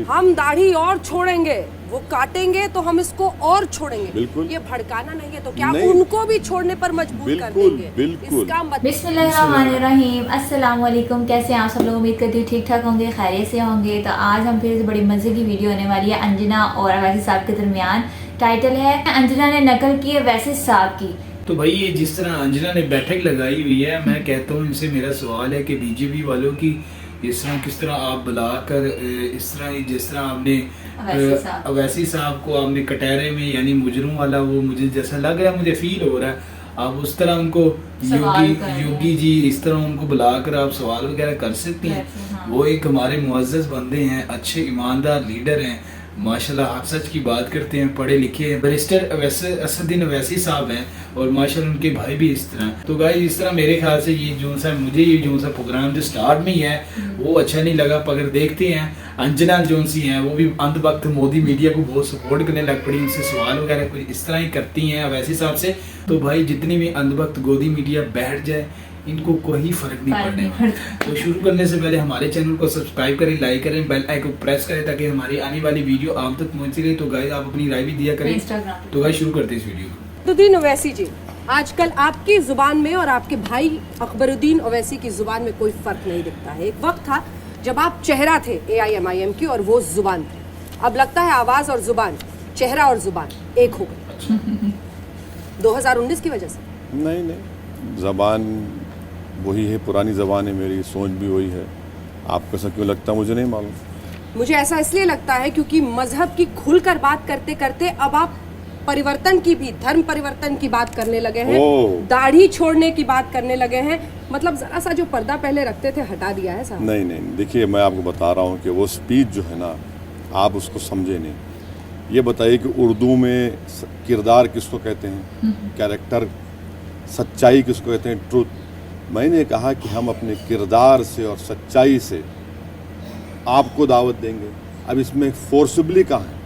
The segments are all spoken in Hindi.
हम दाढ़ी और छोड़ेंगे, वो काटेंगे तो हम इसको और छोड़ेंगे। बिल्कुल। ये भड़काना नहीं है तो क्या नहीं। उनको भी छोड़ने पर मजबूर कर बिल्कुल, देंगे? बिल्कुल। इसका मतलब बिस्मिल्लाहिर्रहमानिर्रहीम। अस्सलाम वालेकुम। कैसे हैं आप सब लोग? उम्मीद करती हूँ ठीक ठाक होंगे, खैरियत से होंगे। तो आज हम फिर से बड़ी मज़े की वीडियो होने वाली है अंजना और अवैसी साहब के दरमियान। टाइटल है अंजना ने नकल की है वैसी साहब की। तो भाई ये जिस तरह अंजना ने बैठक लगाई हुई है, मैं कहता हूँ इनसे मेरा सवाल है कि बीजेपी वालों की इस तरह किस तरह आप बुलाकर इस तरह जिस तरह आपने अवैसी साहब को आपने कटहरे में यानी मुजरों वाला वो मुझे जैसा लग रहा है, मुझे फील हो रहा है आप उस तरह उनको योगी जी इस तरह उनको बुलाकर आप सवाल वगैरह कर सकती हैं। हाँ। वो एक हमारे मुअज़्ज़ज़ बंदे हैं, अच्छे ईमानदार लीडर हैं, माशाल्लाह हक सच की बात करते हैं, पढ़े लिखे हैं। बैरिस्टर असदुद्दीन अवैसी साहब हैं और माशाल्लाह उनके भाई भी इस तरह। तो गाइस इस तरह मेरे ख्याल से ये जो सा प्रोग्राम जो स्टार्ट में ही है वो अच्छा नहीं लगा। अगर देखते हैं अंजना जो सी हैं वो भी अंत वक्त मोदी मीडिया को बहुत सपोर्ट करने लग पड़ी, उनसे सवाल वगैरह कुछ इस तरह ही करती हैं अवैसी साहब से। तो भाई जितनी भी अंत वक्त गोदी मीडिया बैठ जाए इनको कोई फर्क नहीं पड़ने वाला। तो शुरू करने से पहले हमारे चैनल को सब्सक्राइब करें, लाइक करें, बेल आइकन प्रेस करें ताकि हमारी आने वाली वीडियो आप तक पहुंचती रहे। तो गाइस आप अपनी राय भी दिया करें। तो गाइस शुरू करते हैं इस वीडियो को। असदुद्दीन ओवैसी जी, आजकल आपकी जुबान में और आपके भाई अकबरुद्दीन ओवैसी की जुबान में कोई फर्क नहीं दिखता है। एक वक्त था जब आप चेहरा थे AIMIM की और वो जुबान थे। अब लगता है आवाज और जुबान, चेहरा और जुबान एक हो गई 2019 की वजह से। नहीं, जबान वही है, पुरानी ज़बान है, मेरी सोच भी वही है। आपको ऐसा क्यों लगता है मुझे नहीं मालूम। मुझे ऐसा इसलिए लगता है क्योंकि मजहब की खुलकर बात करते करते अब आप परिवर्तन की भी, धर्म परिवर्तन की बात करने लगे हैं, दाढ़ी छोड़ने की बात करने लगे हैं। मतलब जरा सा जो पर्दा पहले रखते थे हटा दिया है साहब। नहीं, देखिए मैं आपको बता रहा हूँ कि वो स्पीच जो है ना आप उसको समझे नहीं। ये बताइए कि उर्दू में किरदार किसको कहते हैं, कैरेक्टर, सच्चाई किसको कहते हैं, ट्रूथ। मैंने कहा कि हम अपने किरदार से और सच्चाई से आपको दावत देंगे। अब इसमें फोर्सबली कहाँ है?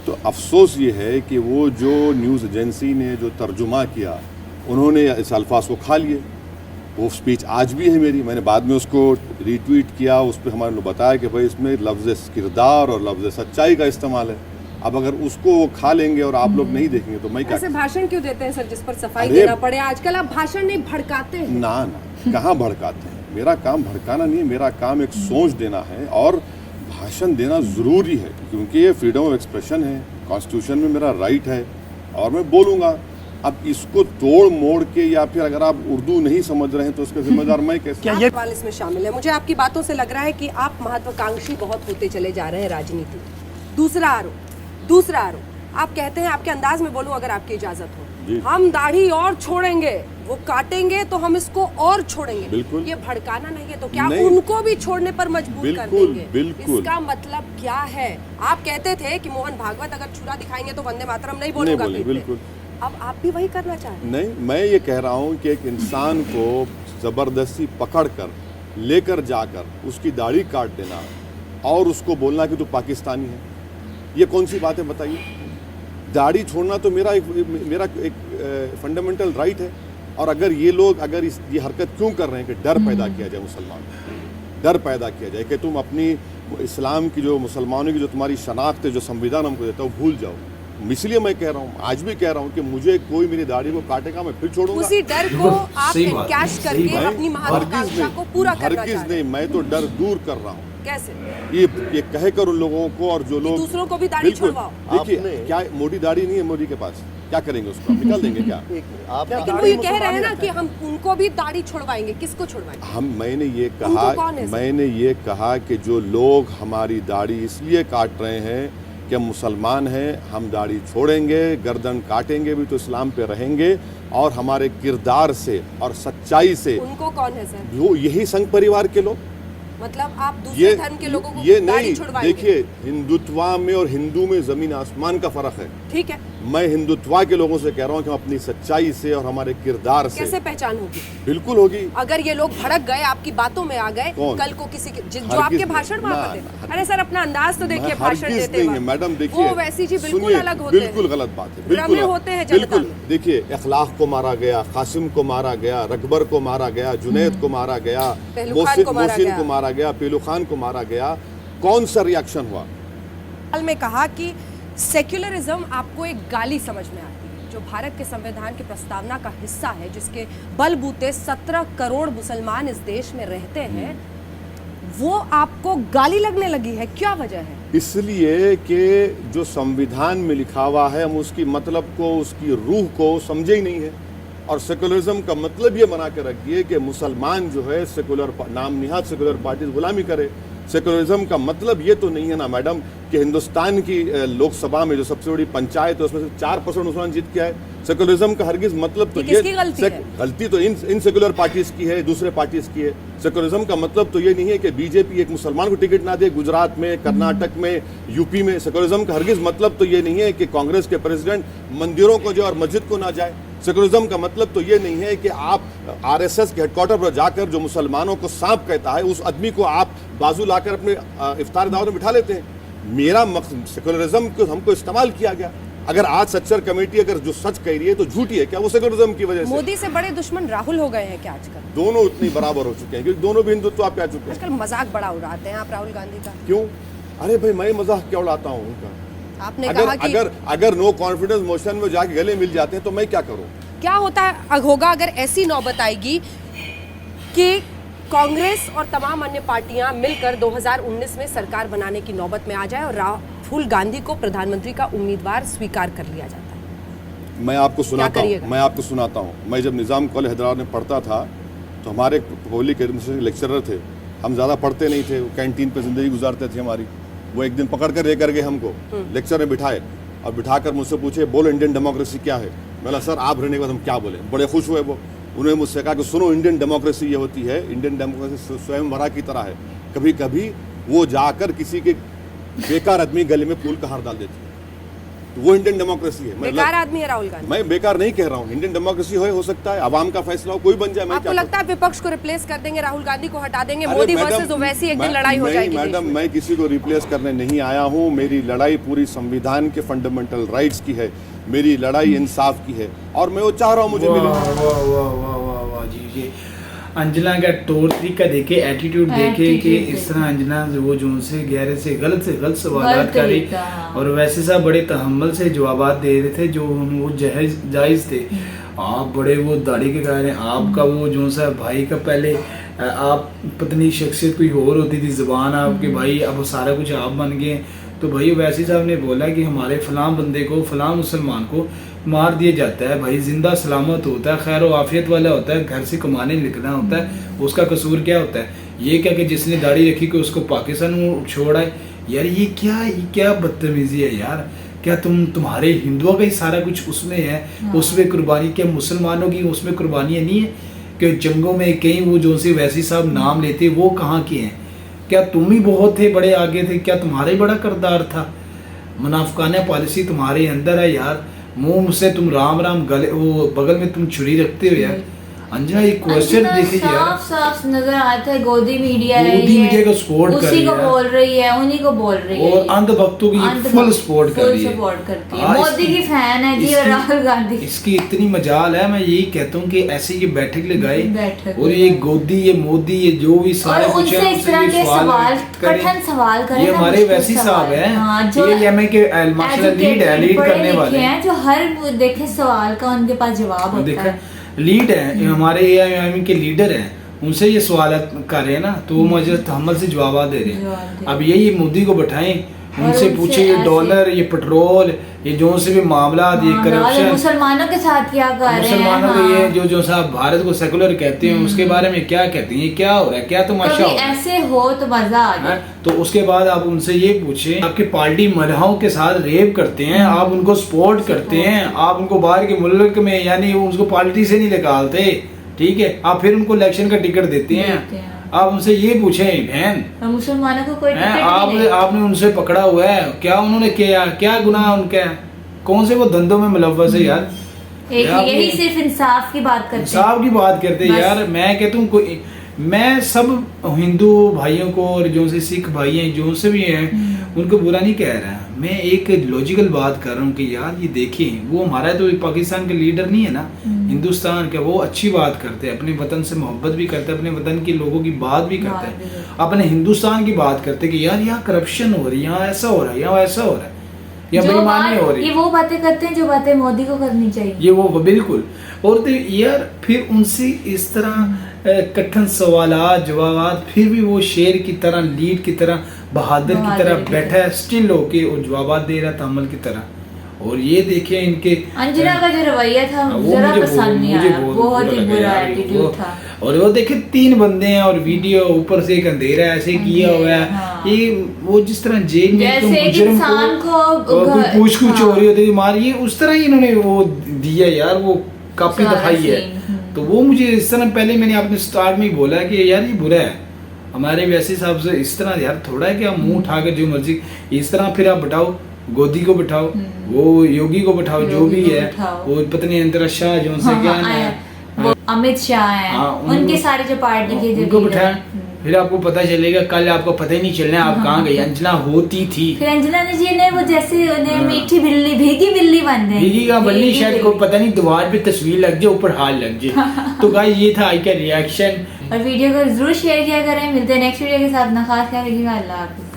तो अफसोस ये है कि वो जो न्यूज़ एजेंसी ने जो तर्जुमा किया उन्होंने इस अल्फाज को खा लिए। वो स्पीच आज भी है मेरी, मैंने बाद में उसको रीट्वीट किया, उस पर हमारे लोग बताया कि भाई इसमें लफ्ज़ किरदार और लफ्ज़ सच्चाई का इस्तेमाल है। अब अगर उसको वो खा लेंगे और आप लोग नहीं देखेंगे तो मैं क्या। ऐसे भाषण क्यों देते हैं सर जिस पर सफाई देना पड़े? आजकल आप भाषण नहीं भड़काते हैं। ना कहाँ भड़काते हैं? मेरा काम भड़काना नहीं है, मेरा काम एक सोच देना है और भाषण देना ज़रूरी है क्योंकि ये फ्रीडम ऑफ एक्सप्रेशन है, कॉन्स्टिट्यूशन में मेरा राइट है और मैं बोलूँगा। अब इसको तोड़ मोड़ के या फिर अगर आप उर्दू नहीं समझ रहे हैं तो उसका जिम्मेदार मैं कैसे? क्या ये सवाल इसमें शामिल है? मुझे आपकी बातों से लग रहा है कि आप महत्वाकांक्षी बहुत होते चले जा रहे हैं राजनीति। दूसरा आरोप आप कहते हैं, आपके अंदाज में बोलूं अगर आपकी इजाजत हो, हम दाढ़ी और छोड़ेंगे, वो काटेंगे तो हम इसको और छोड़ेंगे। बिल्कुल। ये भड़काना नहीं है तो क्या उनको भी छोड़ने पर मजबूर कर देंगे? बिल्कुल। इसका मतलब क्या है? आप कहते थे कि मोहन भागवत अगर छुरा दिखाएंगे तो वंदे मातरम नहीं बोलूंगा। बिल्कुल। अब आप भी वही करना चाह रहे हैं? नहीं, मैं ये कह रहा हूँ कि एक इंसान को ज़बरदस्ती पकड़कर लेकर जाकर उसकी दाढ़ी काट देना और उसको बोलना कि तू पाकिस्तानी है, ये कौन सी बात है बताइए? दाढ़ी छोड़ना तो मेरा एक फंडामेंटल राइट है। और अगर ये लोग ये हरकत क्यों कर रहे हैं कि डर पैदा किया जाए, मुसलमान डर पैदा किया जाए कि तुम अपनी इस्लाम की जो मुसलमानों की जो तुम्हारी शनाख्त है, जो संविधान हमको देता है वो भूल जाओ। इसलिए मैं कह रहा हूँ, आज भी कह रहा हूँ कि मुझे कोई मेरी दाढ़ी को काटेगा मैं फिर छोड़ूंगा। उसी डर को आप कैश करके अपनी महत्वाकांक्षा को पूरा करना चाहते हैं। नहीं, मैं तो डर दूर कर रहा हूँ। कैसे? ये कहे कर उन लोगों को और जो लोग दूसरों को भी दाढ़ी छुड़वाओ। देखिए क्या मोटी दाढ़ी नहीं है मोदी के पास, क्या करेंगे उसको? निकाल देंगे क्या? लेकिन वो ये कह रहे हैं ना कि हम उनको भी दाढ़ी छुड़वाएंगे। किसको छुड़वाएंगे? मैंने ये कहा कि जो लोग हमारी दाढ़ी इसलिए काट रहे हैं कि हम मुसलमान हैं, हम दाढ़ी छोड़ेंगे, गर्दन काटेंगे भी तो इस्लाम पे रहेंगे और हमारे किरदार से और सच्चाई से। उनको कौन है सर? वो यही संघ परिवार के लोग। मतलब आप दूसरे धर्म के लोगों को ये दाढ़ी नहीं, छुड़वाएंगे? देखिए हिंदुत्वा में और हिंदू में जमीन आसमान का फर्क है। ठीक है, मैं हिंदुत्वा के लोगों से कह रहा हूँ कि हम अपनी सच्चाई से और हमारे किरदार से। कैसे पहचान होगी? बिल्कुल होगी। अगर ये लोग भड़क गए, आपकी बातों में आ गए, कल को किसी के जो आपके भाषण में आते, अरे सर अपना अंदाज तो देखिए भाषण देते हैं मैडम। देखिए वो वैसी जी बिल्कुल अलग होते हैं, बिल्कुल गलत बात है, बिल्कुल होते हैं जनता में। देखिए इखलाक को मारा गया, कासिम को मारा गया, रकबर को मारा गया, जुनैद को मारा गया, मोहसिन को मारा गया, पेलू खान को मारा गया। कौन सा रिएक्शन हुआ? हाल में कहा कि सेक्युलरिज्म आपको एक गाली समझ में आती है, जो भारत के संविधान की प्रस्तावना का हिस्सा है, जिसके बलबूते 17 करोड़ मुसलमान इस देश में रहते हैं, वो आपको गाली लगने लगी है। क्या वजह है? इसलिए कि जो संविधान में लिखा हुआ है हम उसकी मतलब को, उसकी रूह को समझे ही नहीं है। और सेकुलरिज्म का मतलब ये बना के रखिए कि मुसलमान जो है सेकुलर नाम निहात सेकुलर पार्टीज गुलामी करे। सेकुलरिज्म का मतलब ये तो नहीं है ना मैडम कि हिंदुस्तान की लोकसभा में जो सबसे बड़ी पंचायत है उसमें से 4% मुसलमान जीत के आए। सेकुलरिज्म का हरगिज मतलब तो ये गलती तो इन सेकुलर पार्टीज की है, दूसरे पार्टीज की है। सेकुलरिज्म का मतलब तो ये नहीं है कि बीजेपी एक मुसलमान को टिकट ना दे, गुजरात में, कर्नाटक में, यूपी में। सेकुलरिज्म का हरगिज मतलब तो ये नहीं है कि कांग्रेस के प्रेसिडेंट मंदिरों को जाए और मस्जिद को ना जाए। सेकुलरिज्म का मतलब तो ये नहीं है कि आप आरएसएस के हेडक्वार्टर पर जाकर जो मुसलमानों को सांप कहता है उस आदमी को आप बाजू लाकर अपने इफ्तार दावत में बिठा लेते हैं। मेरा मकसद सेकुलरिज्म को हमको इस्तेमाल किया गया। अगर आज सच्चर कमेटी अगर जो सच कह रही है तो झूठी है क्या? वो सेकुलरिज्म की वजह से। मोदी से बड़े दुश्मन राहुल हो गए हैं क्या आजकल? दोनों उतनी बराबर हो चुके हैं क्योंकि दोनों भी हिंदुत्व आप आ चुके हैं। आजकल मजाक बड़ा उड़ाते हैं आप राहुल गांधी का। क्यों? अरे भाई मैं मजाक क्या उड़ाता हूँ उनका? आपने अगर कहा कि अगर नो कॉन्फिडेंस मोशन में जाके गले मिल जाते हैं तो मैं क्या करूँ? क्या होगा अगर ऐसी नौबत आएगी कि कांग्रेस और तमाम अन्य पार्टियां मिलकर 2019 में सरकार बनाने की नौबत में आ जाए और राहुल गांधी को प्रधानमंत्री का उम्मीदवार स्वीकार कर लिया जाता है? मैं आपको सुनाता हूँ। मैं जब निज़ाम कॉलेज हैदराबाद में पढ़ता था तो हमारे पब्लिक एडमिनिस्ट्रेशन लेक्चरर थे। हम ज़्यादा पढ़ते नहीं थे, वो कैंटीन पे ज़िंदगी गुजारते थे हमारी। वो एक दिन पकड़ कर लेकर गए हमको, लेक्चर में बिठाए और बिठाकर मुझसे पूछे बोलो इंडियन डेमोक्रेसी क्या है। मैंने सर आप रहने के बाद हम क्या बोले? बड़े खुश हुए वो। उन्होंने मुझसे कहा कि सुनो इंडियन डेमोक्रेसी ये होती है, इंडियन डेमोक्रेसी स्वयंवरा की तरह है। कभी कभी वो जाकर किसी के बेकार आदमी गले में फूल का हार डाल देती है, तो वो इंडियन डेमोक्रेसी है। बेकार आदमी है राहुल गांधी? मैं बेकार नहीं कह रहा हूँ, इंडियन डेमोक्रेसी हो सकता है, आवाम का फैसला हो, कोई बन जाए। आपको लगता है विपक्ष को रिप्लेस कर देंगे, राहुल गांधी को हटा देंगे, मोदी वर्सेस ओवैसी एक दिन लड़ाई हो जाएगी? मैडम मैं किसी को रिप्लेस करने नहीं आया हूँ। मेरी लड़ाई पूरी संविधान के फंडामेंटल राइट्स की है, मेरी लड़ाई इंसाफ की है और मैं वो चाह रहा हूँ मुझे मिले। वाह जी। अंजना का तौर तरीका देखे, एटीट्यूड देखे कि इस तरह अंजना वो जो उनसे गहरे से गलत सवाल कर रही और वैसे साहब बड़े तहम्मुल से जवाब दे रहे थे जो वो जायज़ थे। आप बड़े वो दाढ़ी के कह रहे हैं, आपका वो जो सा भाई का पहले आप पत्नी शख्सियत कोई और होती थी, ज़बान आपके भाई, अब सारा कुछ आप बन गए। तो भाई वैसी साहब ने बोला कि हमारे फलां बंदे को, फलां मुसलमान को मार दिया जाता है, भाई जिंदा सलामत होता है, खैर व आफियत वाला होता है, घर से कमाने निकलना होता है, उसका कसूर क्या होता है? ये क्या कि जिसने दाढ़ी रखी कि उसको पाकिस्तान में छोड़ा है? यार ये क्या बदतमीजी है यार। क्या तुम्हारे हिंदुओं का ही सारा कुछ उसमें है, उसमें कुर्बानी? क्या मुसलमानों की उसमें कुर्बानियाँ नहीं है कि जंगों में कहीं वो जो सी वैसी साहब नाम लेते वो कहाँ के हैं? क्या तुम ही बहुत थे, बड़े आगे थे? क्या तुम्हारा ही बड़ा किरदार था? मुनाफिकाना पॉलिसी तुम्हारे अंदर है यार। मुंह से तुम राम गले वो बगल में तुम छुरी रखते हो यार। अंजना एक क्वेश्चन देखिए यार, साफ नजर आता है गोदी मीडिया को सपोर्ट कर रही है, उसी को बोल रही है, उन्हीं को बोल रही है और अंधभक्तों की फुल सपोर्ट कर रही है, मोदी की फैन है जी। और राहुल गांधी इसकी इतनी मजाल है। मैं यही कहता हूँ कि ऐसे ये बैठक लगाए और ये गोदी, ये मोदी, ये जो भी सारे कुछ है कठिन सवाल करें। ये हमारे वैसी साहब है, ये एमए के माशाल्लाह लीड करने वाले हैं, जो हर देखे सवाल का उनके पास जवाब होता है। लीड है हमारे एआईएम के लीडर हैं, उनसे ये सवाल कर रहे हैं ना, तो वो मुझे तहम्मुल से जवाब दे रहे हैं। अब यही मोदी को बैठाएं, उनसे पूछे ये डॉलर, ये पेट्रोल, ये जो से भी मामला, ये करप्शन, मुसलमानों के साथ क्या कर रहे हैं, मुसलमानों को ये जो साहब भारत को सेकुलर कहते हैं उसके बारे में क्या कहते हैं, क्या हो रहा है, क्या तमाशा हो रहा है? ऐसे हो तो मजा आ जाए। तो उसके बाद आप उनसे ये पूछे, आपकी पार्टी मलहाओं के साथ रेप करते हैं, आप उनको सपोर्ट करते हैं, आप उनको बाहर के मुल्क में यानी उनको पार्टी से नहीं निकालते, ठीक है, आप फिर उनको इलेक्शन का टिकट देते हैं। आप उनसे ये पूछें बहन, मुसलमानों को कोई टिकट आपने उनसे पकड़ा हुआ है, क्या उन्होंने किया, क्या गुनाह उनका, कौन से वो धंधों में मुलव्वस है यार? यही सिर्फ इंसाफ की बात करते हैं, इंसाफ की बात करते हैं यार। मैं कहता हूँ मैं सब हिंदू भाइयों को और जो से सिख भाई हैं जो से भी हैं उनको बुरा नहीं कह रहा, मैं एक लॉजिकल बात कर रहा हूँ कि यार ये देखें, वो हमारा तो पाकिस्तान के लीडर नहीं है ना, हिंदुस्तान के, वो अच्छी बात करते हैं, अपने वतन से मोहब्बत भी करते हैं, अपने वतन के लोगों की बात भी करते हैं, अपने हिंदुस्तान की बात करते हैं कि यार यहाँ करप्शन हो रही है, यहाँ ऐसा हो रहा है, यहाँ ऐसा हो रहा है, या बेईमानी हो रही है। ये वो बातें करते हैं जो बातें मोदी को करनी चाहिए, ये वो बिल्कुल। और तो यार फिर उनसे इस तरह कठिन सवालात जवाब, फिर भी वो शेर की तरह, लीड की तरह, बहादुर की तरह बैठा है स्टिल होके और जवाब दे रहा था अमल की तरह। और ये देखिए इनके अंजना का जो रवैया था जरा पसंद नहीं आया, बहुत ही बुरा एटीट्यूड था। और वो देखे 3 बंदे हैं और वीडियो ऊपर से एक अंधेरा ऐसे किया हुआ है, हाँ। ये वो जिस तरह जेल में जैसे एक इंसान को पूछ कुछ हो रही होती है मारिए, उस तरह ही इन्होंने वो दिया यार, वो काफी दिखाई है। तो वो मुझे इस तरह, पहले मैंने आपने स्टार्ट में ही बोला कि यार ये बुरा है, हमारे वैसे हिसाब से इस तरह यार थोड़ा है कि आप मुंह उठा कर जो मर्जी इस तरह फिर आप बिठाओ, गोदी को बिठाओ, वो योगी को बिठाओ, जो भी है वो पत्नी अंतरा शाह जो उनसे क्या है, अमित शाह है, उनके सारे जो पार्टी के उनको बिठाया, फिर आपको पता चलेगा, कल आपको पता ही नहीं चलना आप कहाँ गई। अंजना होती थी, फिर अंजना जी ने वो जैसे उन्हें मीठी बिल्ली, भीगी बिल्ली बन गई, भीगी का बल्ली, शायद को पता नहीं दीवार पे तस्वीर लग जाए, ऊपर हाल लग जाए। तो गाइस ये था आज का रिएक्शन, और वीडियो को जरूर शेयर किया करें। मिलते हैं नेक्स्ट वीडियो के साथ, ना खास ख्याल रखिएगा, अल्लाह हाफिज़।